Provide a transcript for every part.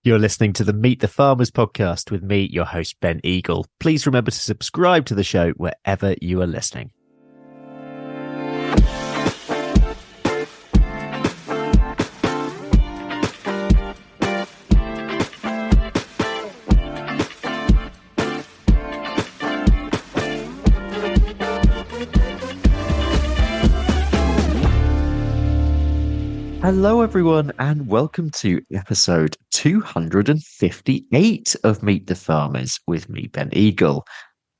You're listening to the Meet the Farmers podcast with me, your host, Ben Eagle. Please remember to subscribe to the show wherever you are listening. Hello, everyone, and welcome to episode 258 of Meet the Farmers with me, Ben Eagle.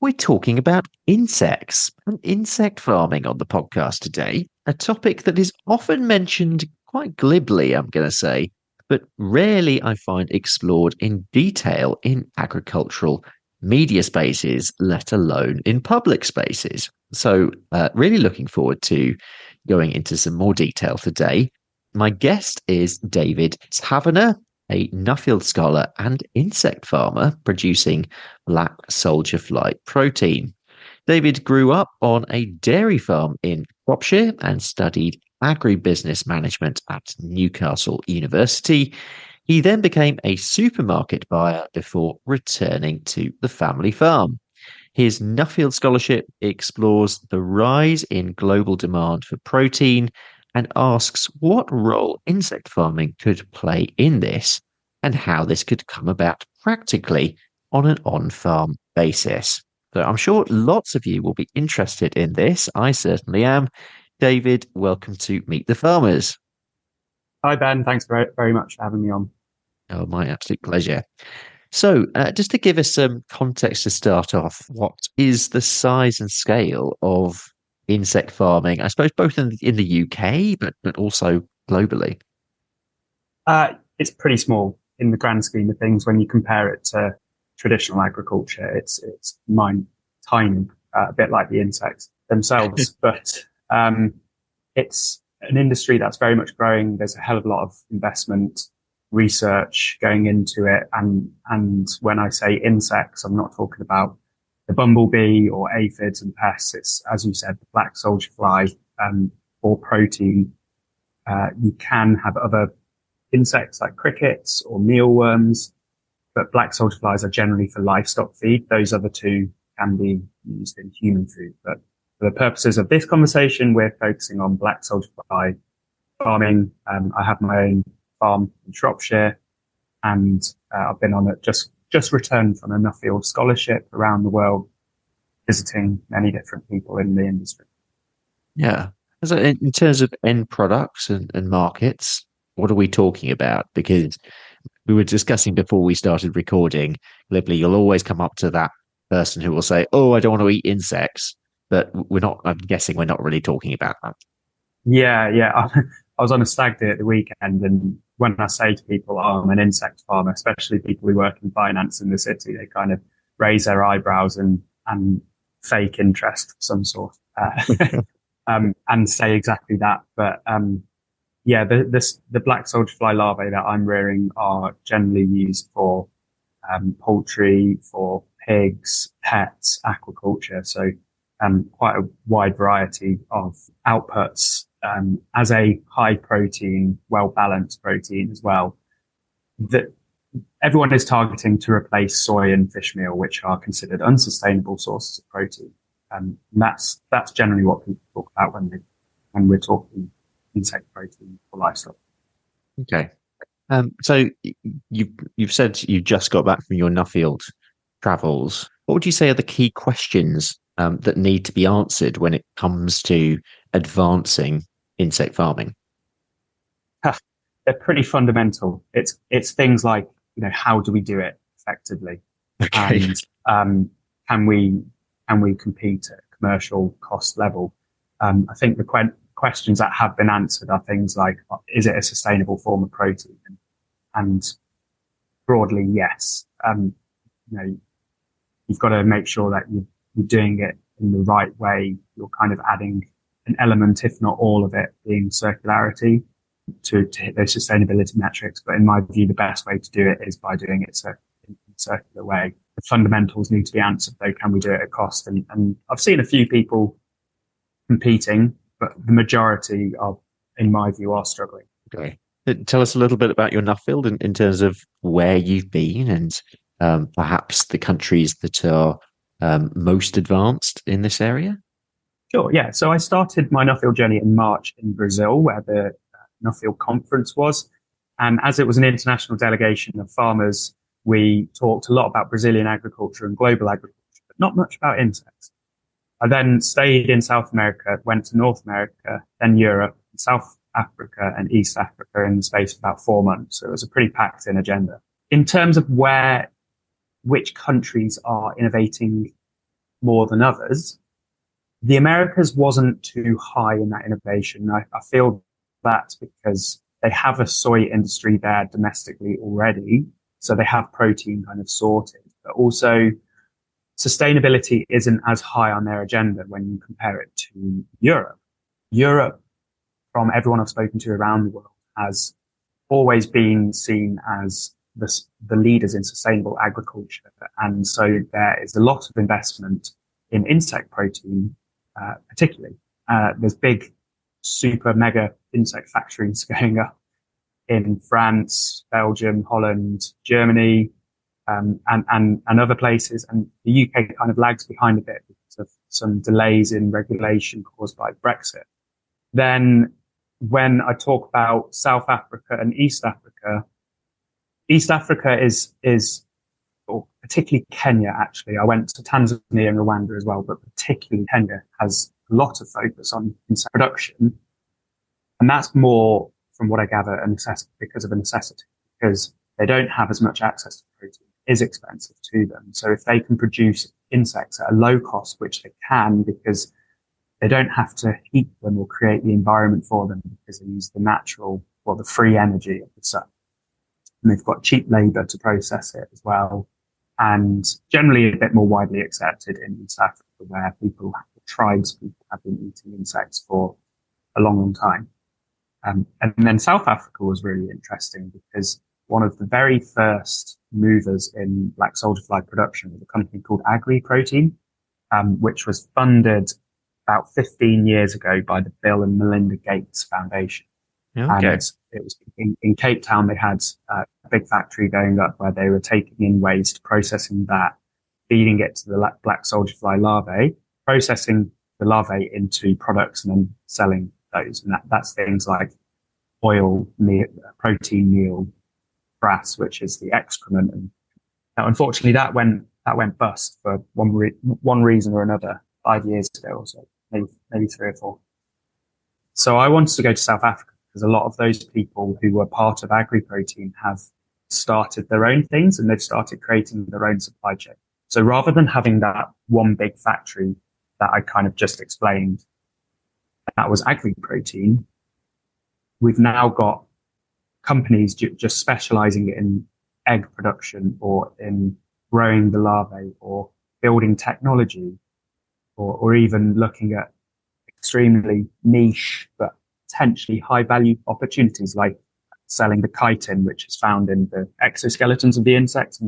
We're talking about insects and insect farming on the podcast today, a topic that is often mentioned quite glibly, I'm going to say, but rarely I find explored in detail in agricultural media spaces, let alone in public spaces. So really looking forward to going into some more detail today. My guest is David Tavenor, a Nuffield scholar and insect farmer producing black soldier fly protein. David grew up on a dairy farm in Shropshire and studied agribusiness management at Newcastle University. He then became a supermarket buyer before returning to the family farm. His Nuffield scholarship explores the rise in global demand for protein and asks what role insect farming could play in this and how this could come about practically on an on-farm basis. So I'm sure lots of you will be interested in this. I certainly am. David, welcome to Meet the Farmers. Hi, Ben. Thanks very much for having me on. Oh, my absolute pleasure. So just to give us some context to start off, what is the size and scale of insect farming, I suppose, both in the UK, but also globally? It's pretty small in the grand scheme of things. When you compare it to traditional agriculture, it's tiny, a bit like the insects themselves. But it's an industry that's very much growing. There's a hell of a lot of investment, research going into it. And when I say insects, I'm not talking about the bumblebee or aphids and pests. It's, as you said, the black soldier fly for protein. You can have other insects like crickets or mealworms, but black soldier flies are generally for livestock feed. Those other two can be used in human food. But for the purposes of this conversation, we're focusing on black soldier fly farming. I have my own farm in Shropshire, and I've been on it just returned from a Nuffield scholarship around the world, visiting many different people in the industry. Yeah. So in terms of end products and markets, what are we talking about? Because we were discussing before we started recording, glibly, you'll always come up to that person who will say, oh, I don't want to eat insects. But I'm guessing we're not really talking about that. Yeah. I was on a stag do at the weekend, and when I say to people, oh, I'm an insect farmer, especially people who work in finance in the city, they kind of raise their eyebrows and fake interest of some sort, and say exactly that. But, the black soldier fly larvae that I'm rearing are generally used for, poultry, for pigs, pets, aquaculture. So, quite a wide variety of outputs. As a high protein, well balanced protein as well, that everyone is targeting to replace soy and fish meal, which are considered unsustainable sources of protein. That's generally what people talk about when we're talking insect protein for livestock. Okay. So you've said you just got back from your Nuffield travels. What would you say are the key questions that need to be answered when it comes to advancing insect farming? They're pretty fundamental. It's things like, how do we do it effectively? Okay. And can we compete at a commercial cost level? I think the questions that have been answered are things like, is it a sustainable form of protein? And broadly, yes. You've got to make sure that you're doing it in the right way. You're kind of adding an element, if not all of it, being circularity to hit those sustainability metrics. But in my view, the best way to do it is by doing it in a circular way. The fundamentals need to be answered, though. Can we do it at cost? And I've seen a few people competing, but the majority in my view, are struggling. Okay. Tell us a little bit about your Nuffield in terms of where you've been and perhaps the countries that are most advanced in this area. Sure, yeah. So I started my Nuffield journey in March in Brazil, where the Nuffield conference was. And as it was an international delegation of farmers, we talked a lot about Brazilian agriculture and global agriculture, but not much about insects. I then stayed in South America, went to North America, then Europe, South Africa and East Africa in the space of about 4 months. So it was a pretty packed in agenda. In terms of which countries are innovating more than others, the Americas wasn't too high in that innovation. I feel that's because they have a soy industry there domestically already. So they have protein kind of sorted, but also sustainability isn't as high on their agenda when you compare it to Europe. Europe, from everyone I've spoken to around the world, has always been seen as the leaders in sustainable agriculture. And so there is a lot of investment in insect protein, particularly. There's big, super mega insect factories going up in France, Belgium, Holland, Germany, and other places. And the UK kind of lags behind a bit because of some delays in regulation caused by Brexit. Then when I talk about South Africa and East Africa is, or particularly Kenya, actually. I went to Tanzania and Rwanda as well, but particularly Kenya has a lot of focus on insect production. And that's more, from what I gather, because of a necessity, because they don't have as much access to protein. It is expensive to them. So if they can produce insects at a low cost, which they can, because they don't have to heat them or create the environment for them because they use the free energy of the sun. And they've got cheap labor to process it as well. And generally a bit more widely accepted in East Africa, where tribes have been eating insects for a long, long time. And then South Africa was really interesting because one of the very first movers in black soldier fly production was a company called Agri Protein, which was funded about 15 years ago by the Bill and Melinda Gates Foundation. Okay. And it was in Cape Town. They had a big factory going up where they were taking in waste, processing that, feeding it to the black soldier fly larvae, processing the larvae into products and then selling those. And that's things like oil, meal, protein meal, grass, which is the excrement. And now, unfortunately, that went bust for one reason or another 5 years ago or so, maybe 3 or 4. So I wanted to go to South Africa because a lot of those people who were part of Agri Protein have started their own things and they've started creating their own supply chain. So rather than having that one big factory that I kind of just explained, that was Agri Protein, we've now got companies just specializing in egg production or in growing the larvae or building technology or even looking at extremely niche but potentially high value opportunities like selling the chitin, which is found in the exoskeletons of the insects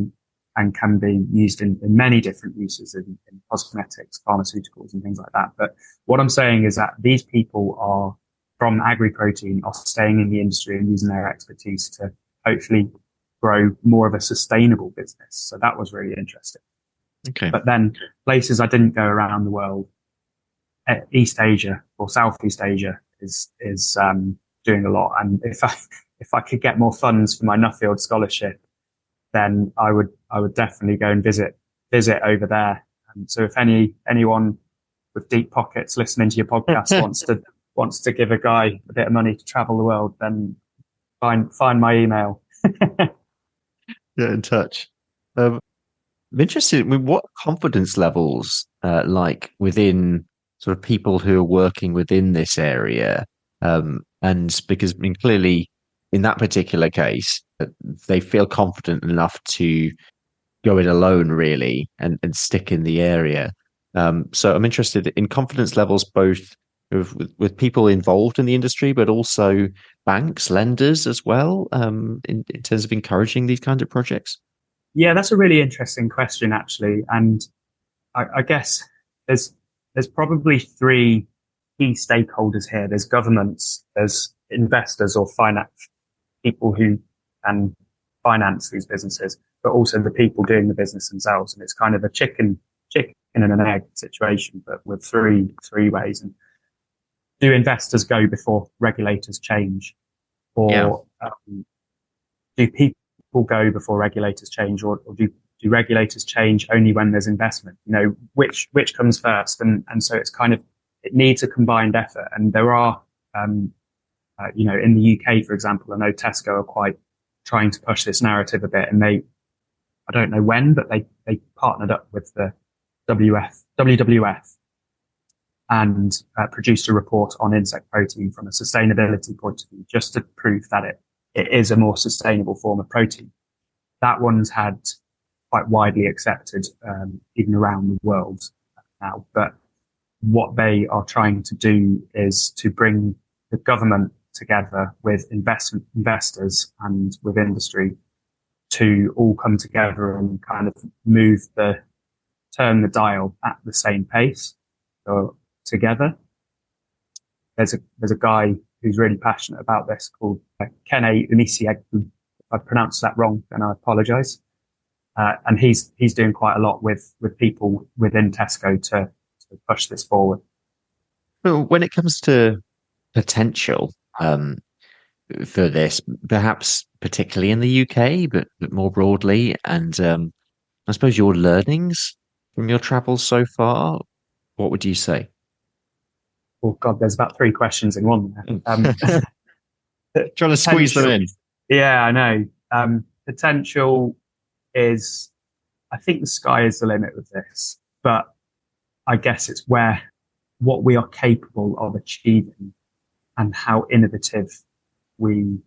and can be used in many different uses in cosmetics, pharmaceuticals and things like that. But what I'm saying is that these people are from Agri Protein are staying in the industry and using their expertise to hopefully grow more of a sustainable business. So that was really interesting. Okay. But then places I didn't go around the world, East Asia or Southeast Asia is doing a lot. And if I could get more funds for my Nuffield scholarship, then I would definitely go and visit over there. And so if anyone with deep pockets listening to your podcast wants to give a guy a bit of money to travel the world, then find my email. Get in touch. I'm interested. I mean, what confidence levels like within sort of people who are working within this area? And because I mean, clearly in that particular case, they feel confident enough to go it alone, really, and stick in the area. So I'm interested in confidence levels, both with people involved in the industry, but also banks, lenders as well, in terms of encouraging these kinds of projects. Yeah, that's a really interesting question, actually. And I guess there's probably 3 key stakeholders here. There's governments, there's investors or people who can finance these businesses, but also the people doing the business themselves. And it's kind of a chicken and an egg situation, but with three ways. And do investors go before regulators change, Yeah. or do people go before regulators change, or do regulators change only when there's investment? Which comes first? And so it's kind of, it needs a combined effort. And there are, in the UK, for example, I know Tesco are quite trying to push this narrative a bit, and I don't know when, but they partnered up with the WWF and produced a report on insect protein from a sustainability point of view, just to prove that it is a more sustainable form of protein. That one's had quite widely accepted, even around the world now. But what they are trying to do is to bring the government together with investors and with industry to all come together and kind of turn the dial at the same pace. So together, there's a guy who's really passionate about this called Kene Unisiegbu. If I pronounced that wrong, then I apologize. And he's doing quite a lot with people within Tesco to push this forward. Well, when it comes to potential for this, perhaps particularly in the UK, but more broadly, and I suppose your learnings from your travels so far, what would you say? Oh God, there's about 3 questions in one there. Trying to squeeze them in. Yeah, I know. Potential is, I think the sky is the limit with this, but I guess it's what we are capable of achieving and how innovative we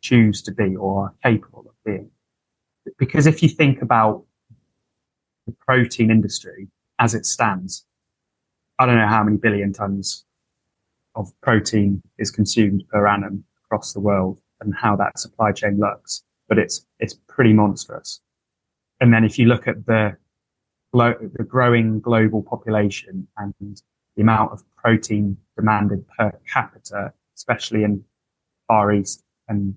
choose to be or are capable of being. Because if you think about the protein industry as it stands, I don't know how many billion tons of protein is consumed per annum across the world and how that supply chain looks, but it's pretty monstrous. And then if you look at the growing global population and the amount of protein demanded per capita, especially in Far East, and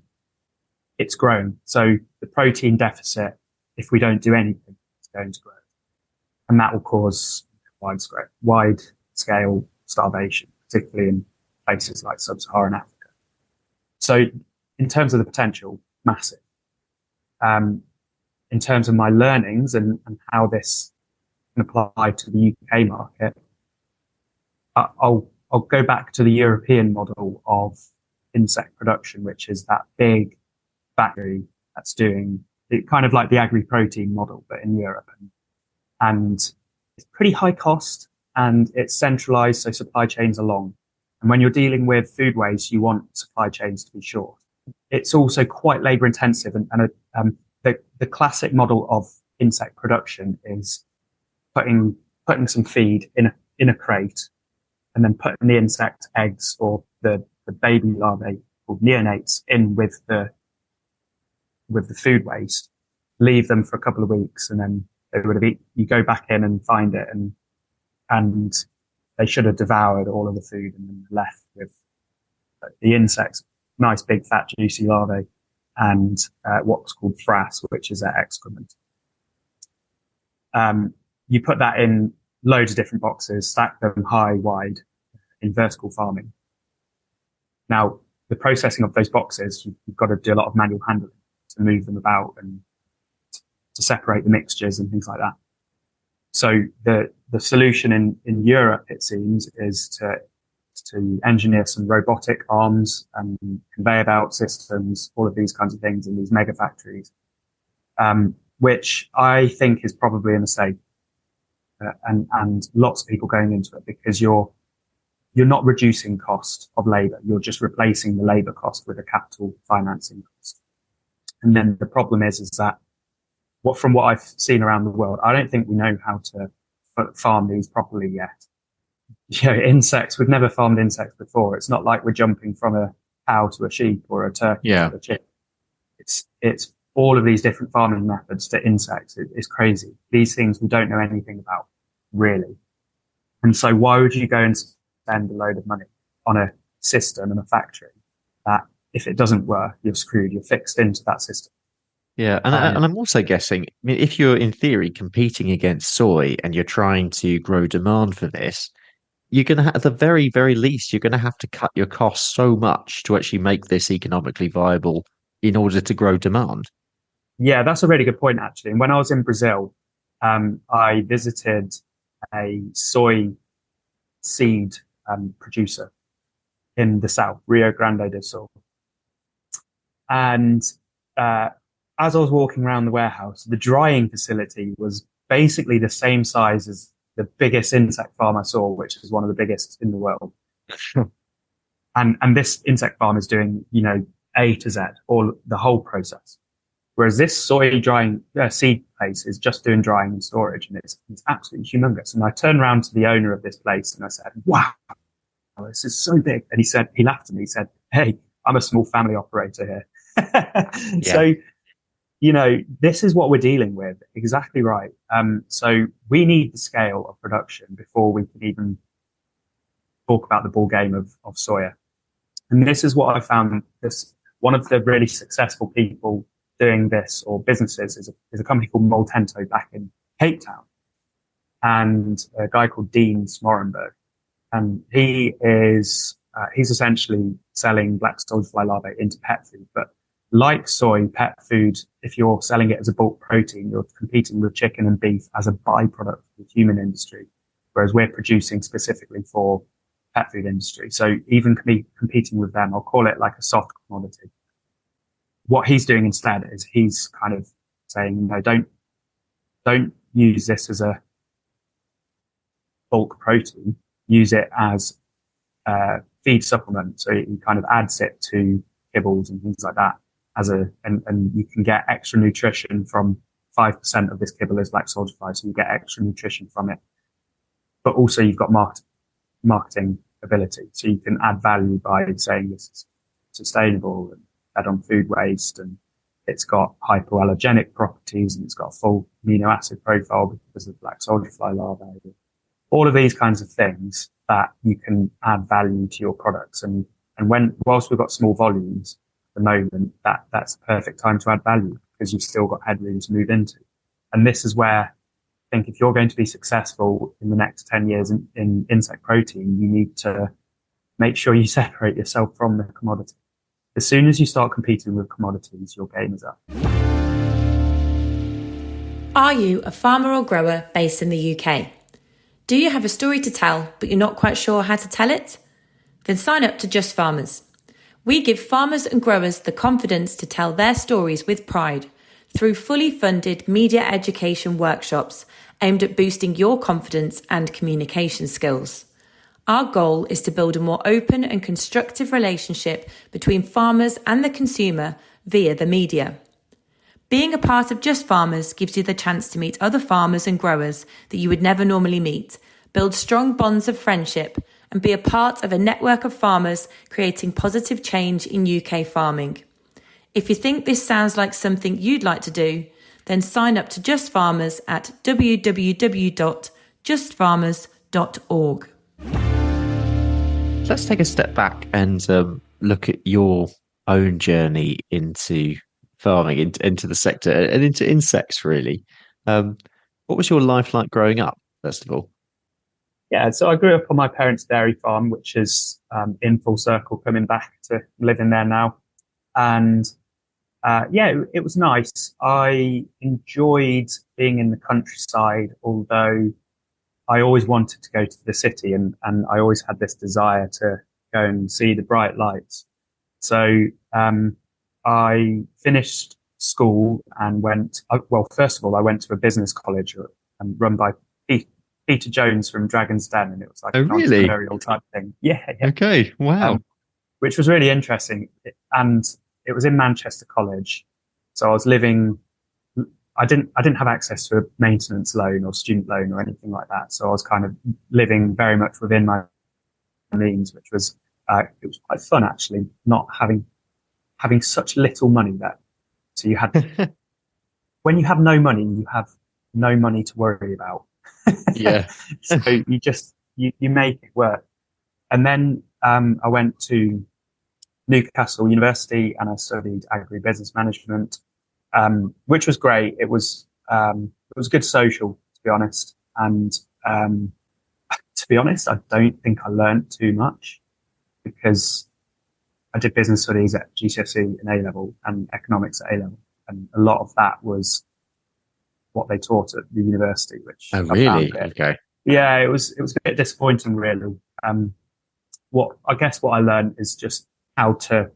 it's growing. So the protein deficit, if we don't do anything, is going to grow. And that will cause wide scale starvation, particularly in places like sub-Saharan Africa. So in terms of the potential, massive. In terms of my learnings and how this can apply to the UK market, I'll go back to the European model of insect production, which is that big factory that's doing it, kind of like the agri-protein model, but in Europe. And it's pretty high cost and it's centralized, so supply chains are long. And when you're dealing with food waste, you want supply chains to be short. It's also quite labor intensive, and the classic model of insect production is putting some feed in a crate and then putting the insect eggs or the baby larvae called neonates in with the food waste, leave them for a couple of weeks, and then they would have you go back in and find it, and they should have devoured all of the food and then left with the insects, nice big fat juicy larvae, and what's called frass, which is their excrement. You put that in loads of different boxes, stack them high, wide, in vertical farming. Now, the processing of those boxes, you've got to do a lot of manual handling to move them about and to separate the mixtures and things like that. So the solution in Europe, it seems, is to engineer some robotic arms and conveyor belt systems, all of these kinds of things in these mega factories, which I think is probably a mistake. And lots of people going into it, because you're not reducing cost of labor. You're just replacing the labor cost with a capital financing cost. And then the problem is that from what I've seen around the world, I don't think we know how to farm these properly yet. Insects, we've never farmed insects before. It's not like we're jumping from a cow to a sheep or a turkey to a chicken. It's all of these different farming methods to insects. It's crazy. These things we don't know anything about, really. And so why would you go and spend a load of money on a system and a factory that if it doesn't work, you're screwed. You're fixed into that system. Yeah, and And I'm also guessing, I mean, if you're in theory competing against soy and you're trying to grow demand for this, you're going to at the very, very least, you're going to have to cut your costs so much to actually make this economically viable in order to grow demand. yeah, that's a really good point, actually. And when I was in Brazil, I visited a soy seed producer in the south, Rio Grande do Sul. And as I was walking around the warehouse, the drying facility was basically the same size as the biggest insect farm I saw, which is one of the biggest in the world. And this insect farm is doing, A to Z, all the whole process. Whereas this soy drying seed place is just doing drying and storage, and it's absolutely humongous. And I turned around to the owner of this place and I said, "Wow, this is so big." And he laughed at me. He said, "Hey, I'm a small family operator here." Yeah. So, this is what we're dealing with. Exactly right. So we need the scale of production before we can even talk about the ball game of soya. And this is what I found. One of the really successful people doing this, or businesses, is a company called Moltento back in Cape Town, and a guy called Dean Smorenberg. And he's essentially selling black soldier fly larvae into pet food. But like soy, pet food, if you're selling it as a bulk protein, you're competing with chicken and beef as a byproduct of the human industry, whereas we're producing specifically for pet food industry. So even competing with them, I'll call it like a soft commodity. What he's doing instead is he's kind of saying, no, don't use this as a bulk protein. Use it as a feed supplement. So he kind of adds it to kibbles and things like that and you can get extra nutrition from 5% of this kibble is black soldier fly. So you get extra nutrition from it, but also you've got marketing ability. So you can add value by saying this is sustainable and fed on food waste, and it's got hypoallergenic properties, and it's got a full amino acid profile because of black soldier fly larvae. All of these kinds of things that you can add value to your products. And whilst we've got small volumes at the moment, that's the perfect time to add value because you've still got headroom to move into. And this is where I think if you're going to be successful in the next 10 years in insect protein, you need to make sure you separate yourself from the commodity. As soon as you start competing with commodities, your game is up. Are you a farmer or grower based in the UK? Do you have a story to tell, but you're not quite sure how to tell it? Then sign up to Just Farmers. We give farmers and growers the confidence to tell their stories with pride through fully funded media education workshops aimed at boosting your confidence and communication skills. Our goal is to build a more open and constructive relationship between farmers and the consumer via the media. Being a part of Just Farmers gives you the chance to meet other farmers and growers that you would never normally meet, build strong bonds of friendship, and be a part of a network of farmers creating positive change in UK farming. If you think this sounds like something you'd like to do, then sign up to Just Farmers at www.justfarmers.org. Let's take a step back and look at your own journey into farming, into the sector, and into insects, really. What was your life like growing up, first of all? Yeah, so I grew up on my parents' dairy farm, which is in full circle, coming back to living there now. And it was nice. I enjoyed being in the countryside, although I always wanted to go to the city, and I always had this desire to go and see the bright lights. So I finished school and first of all, I went to a business college run by Peter Jones from Dragon's Den, and it was like an entrepreneurial type thing. Yeah. Okay, wow. Which was really interesting. And it was in Manchester College. So I was living, I didn't have access to a maintenance loan or student loan or anything like that. So I was kind of living very much within my means, which was, it was quite fun actually, not having such little money there. So you had, when you have no money, you have no money to worry about. Yeah. So you make it work. And then I went to Newcastle University, and I studied agribusiness management, which was great. It was good social, to be honest. And to be honest, I don't think I learned too much because I did business studies at GCSE and A level and economics at A level, and a lot of that was what they taught at the university, which Oh, I really? found Okay. yeah, it was a bit disappointing, really. What I learned is just how to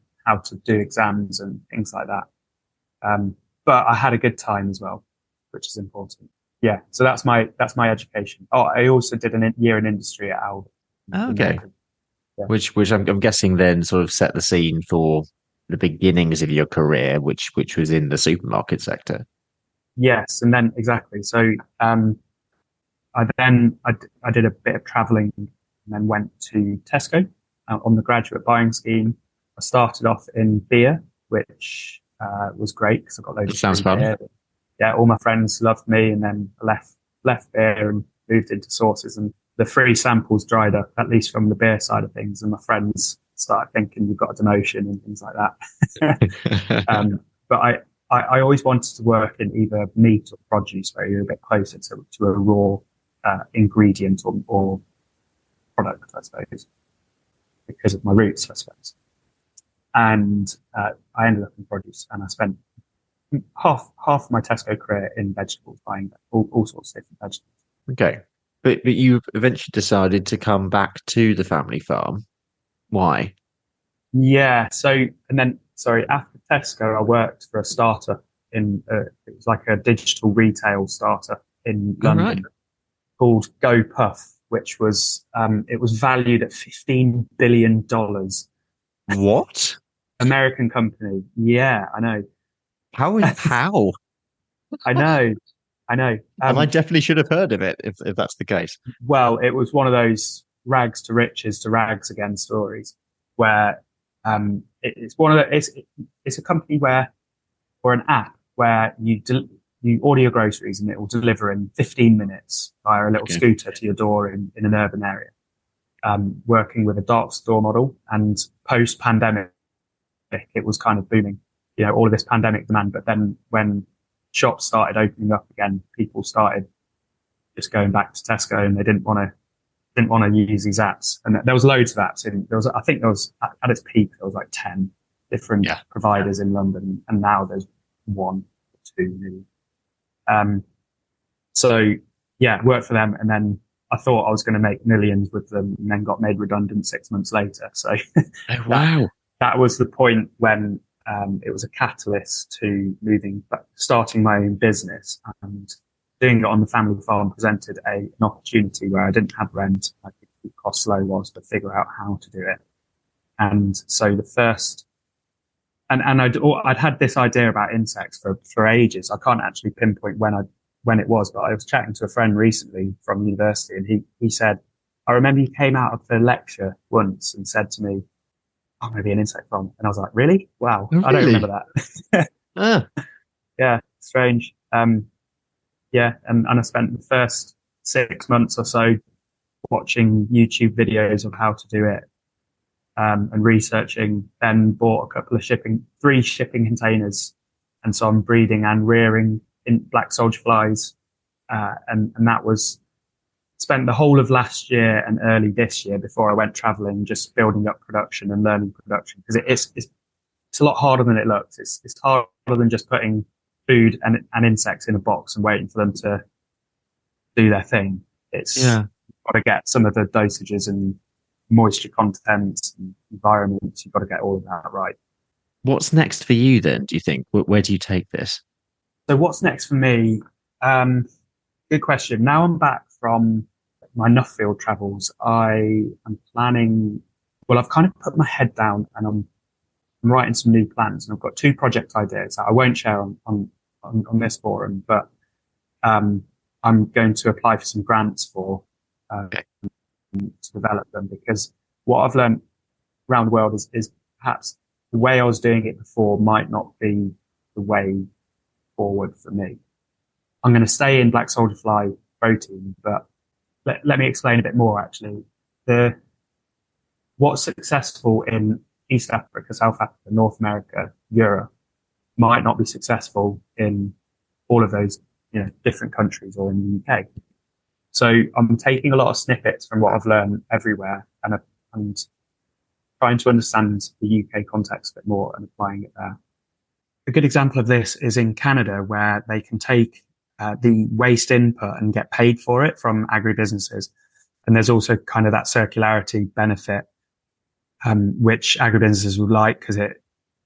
do exams and things like that. But I had a good time as well, which is important. Yeah, so that's my education. Oh, I also did a year in industry at Alba. Oh, okay. Yeah. Which I'm guessing then sort of set the scene for the beginnings of your career, which was in the supermarket sector. Yes, and then exactly. So I did a bit of travelling and then went to Tesco on the graduate buying scheme. I started off in beer, which was great because I got loads of Sounds free fun. beer. Yeah, all my friends loved me, and then I left beer and moved into sauces, and the free samples dried up, at least from the beer side of things, and my friends started thinking you've got a demotion and things like that. But I always wanted to work in either meat or produce, where you're a bit closer to a raw ingredient or product, I suppose, because of my roots, I suppose. And I ended up in produce, and I spent half my Tesco career in vegetables, buying all sorts of different vegetables. Okay. But you eventually decided to come back to the family farm. Why? Yeah. After Tesco, I worked for a startup it was like a digital retail startup in London, right. called GoPuff, which was it was valued at $15 billion. What? American company. Yeah, I know. How? I know. And I definitely should have heard of it if that's the case. Well, it was one of those rags to riches to rags again stories where it's one of it's a company or an app where you order your groceries and it will deliver in 15 minutes via a little scooter to your door in an urban area. Working with a dark store model, and post pandemic, it was kind of booming, all of this pandemic demand. But then when shops started opening up again, people started just going back to Tesco, and they didn't want to use these apps. And there was loads of apps I think there was at its peak, there was like 10 different providers in London, and now there's one or two maybe. So yeah, worked for them, and then I thought I was going to make millions with them, and then got made redundant 6 months later. So Oh, wow. that was the point when it was a catalyst to starting my own business, and doing it on the family farm presented an opportunity where I didn't have rent. I could keep costs low, was to figure out how to do it. And so I'd had this idea about insects for ages. I can't actually pinpoint when it was, but I was chatting to a friend recently from university, and he said, I remember you came out of the lecture once and said to me, I'm going to be an insect farmer. And I was like, really? Wow. Oh, really? I don't remember that. Yeah, strange. Yeah, and I spent the first 6 months or so watching YouTube videos of how to do it, and researching, then bought a couple of 3 shipping containers. And so I'm breeding and rearing in black soldier flies. And that was spent the whole of last year and early this year before I went traveling, just building up production and learning production. Because it's a lot harder than it looks. It's harder than just putting food and insects in a box and waiting for them to do their thing. You've got to get some of the dosages and moisture content and environment. You've got to get all of that right. What's next for you then, do you think? Where do you take this? So what's next for me? Good question. Now I'm back from my Nuffield travels. I am planning, I've kind of put my head down, and I'm writing some new plans, and I've got 2 project ideas that I won't share on this forum, but I'm going to apply for some grants to develop them, because what I've learned around the world is perhaps the way I was doing it before might not be the way forward for me. I'm going to stay in black soldier fly protein, but let me explain a bit more actually. What's successful in East Africa, South Africa, North America, Europe might not be successful in all of those, different countries or in the UK. So I'm taking a lot of snippets from what I've learned everywhere and trying to understand the UK context a bit more and applying it there. A good example of this is in Canada, where they can take the waste input and get paid for it from agribusinesses. And there's also kind of that circularity benefit, which agribusinesses would like because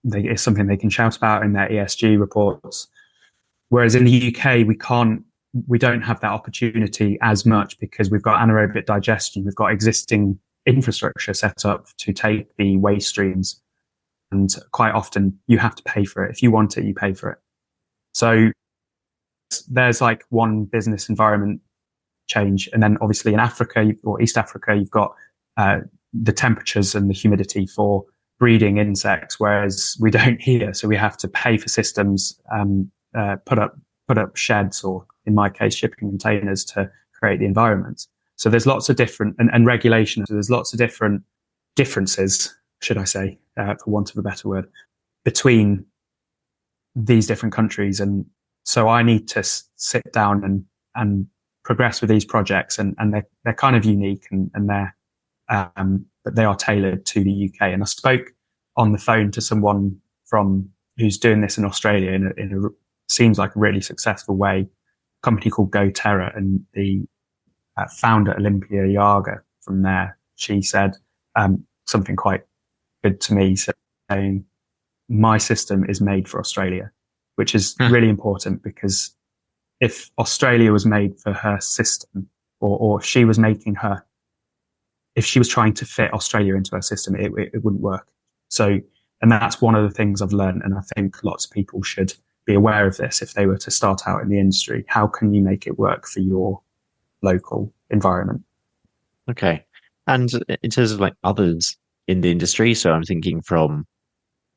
it's something they can shout about in their ESG reports. Whereas in the UK, we don't have that opportunity as much because we've got anaerobic digestion. We've got existing infrastructure set up to take the waste streams. And quite often you have to pay for it. If you want it, you pay for it. So there's like one business environment change. And then obviously in Africa or East Africa, you've got the temperatures and the humidity for breeding insects, whereas we don't here. So we have to pay for systems, put up sheds, or in my case, shipping containers to create the environment. So there's lots of different, and regulation. So there's lots of differences, should I say, for want of a better word, between these different countries. And so I need to sit down and progress with these projects, and they're kind of unique, and they're, but they are tailored to the UK. And I spoke on the phone to someone who's doing this in Australia in a seems like a really successful way, a company called GoTerra, and the founder, Olympia Yaga, from there, she said something quite good to me, saying, my system is made for Australia, which is really important, because if Australia was made for her system, or if she was trying to fit Australia into her system, it wouldn't work. So, and that's one of the things I've learned. And I think lots of people should be aware of this if they were to start out in the industry. How can you make it work for your local environment? Okay. And in terms of like others in the industry, so I'm thinking from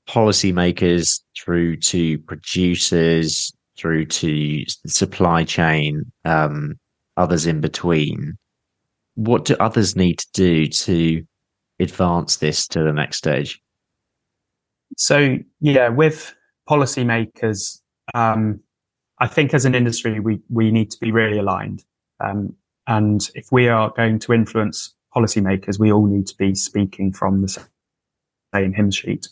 policymakers through to producers, through to supply chain, others in between, what do others need to do to advance this to the next stage? So, yeah, with policymakers, I think as an industry, we need to be really aligned. And if we are going to influence policymakers, we all need to be speaking from the same hymn sheet.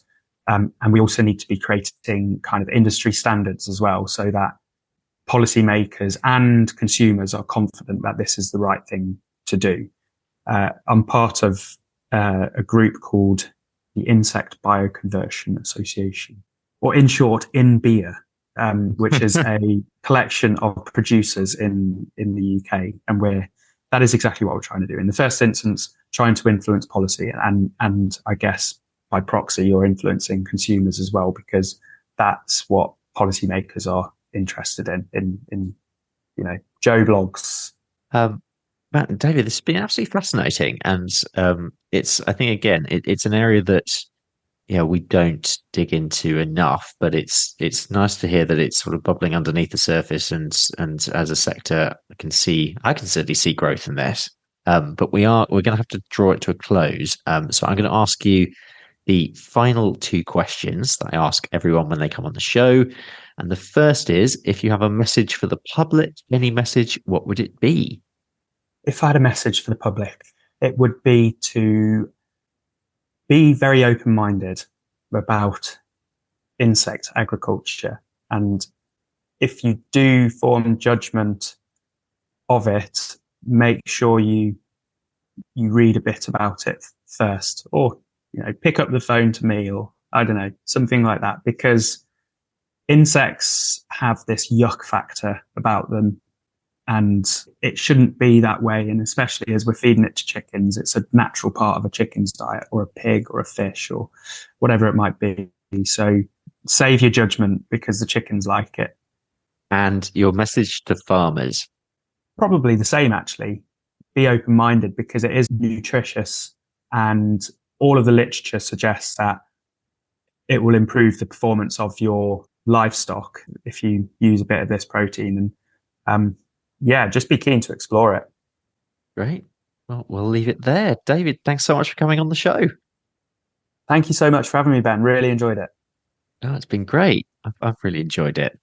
And we also need to be creating kind of industry standards as well, so that policymakers and consumers are confident that this is the right thing to do. I'm part of a group called the Insect Bioconversion Association, or in short, INBIA, which is a collection of producers in the UK. And that is exactly what we're trying to do. In the first instance, trying to influence policy, and I guess by proxy, you're influencing consumers as well, because that's what policymakers are interested in Joe blogs. Matt and David, this has been absolutely fascinating. And I think, again, it's an area that we don't dig into enough, but it's nice to hear that it's sort of bubbling underneath the surface, and as a sector, I can certainly see growth in this. But we're going to have to draw it to a close. So I'm going to ask you the final two questions that I ask everyone when they come on the show. And the first is, if you have a message for the public, any message, what would it be? If I had a message for the public, it would be to be very open-minded about insect agriculture. And if you do form judgment of it, make sure you read a bit about it first, or pick up the phone to me, or I don't know, something like that, because insects have this yuck factor about them, and it shouldn't be that way. And especially as we're feeding it to chickens, it's a natural part of a chicken's diet, or a pig, or a fish, or whatever it might be. So save your judgment, because the chickens like it. And your message to farmers? Probably the same, actually. Be open-minded, because it is nutritious, and all of the literature suggests that it will improve the performance of your livestock if you use a bit of this protein. And just be keen to explore it. Great. Well, we'll leave it there. David, thanks so much for coming on the show. Thank you so much for having me, Ben. Really enjoyed it. Oh, it's been great. I've really enjoyed it.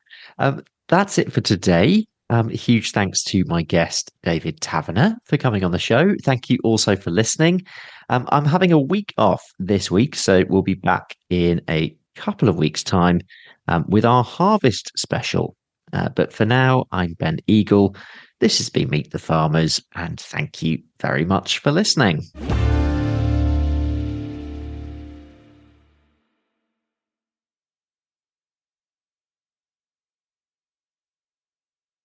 That's it for today. A huge thanks to my guest, David Tavenor, for coming on the show. Thank you also for listening. I'm having a week off this week, so we'll be back in a couple of weeks' time with our harvest special. But for now, I'm Ben Eagle. This has been Meet the Farmers, and thank you very much for listening.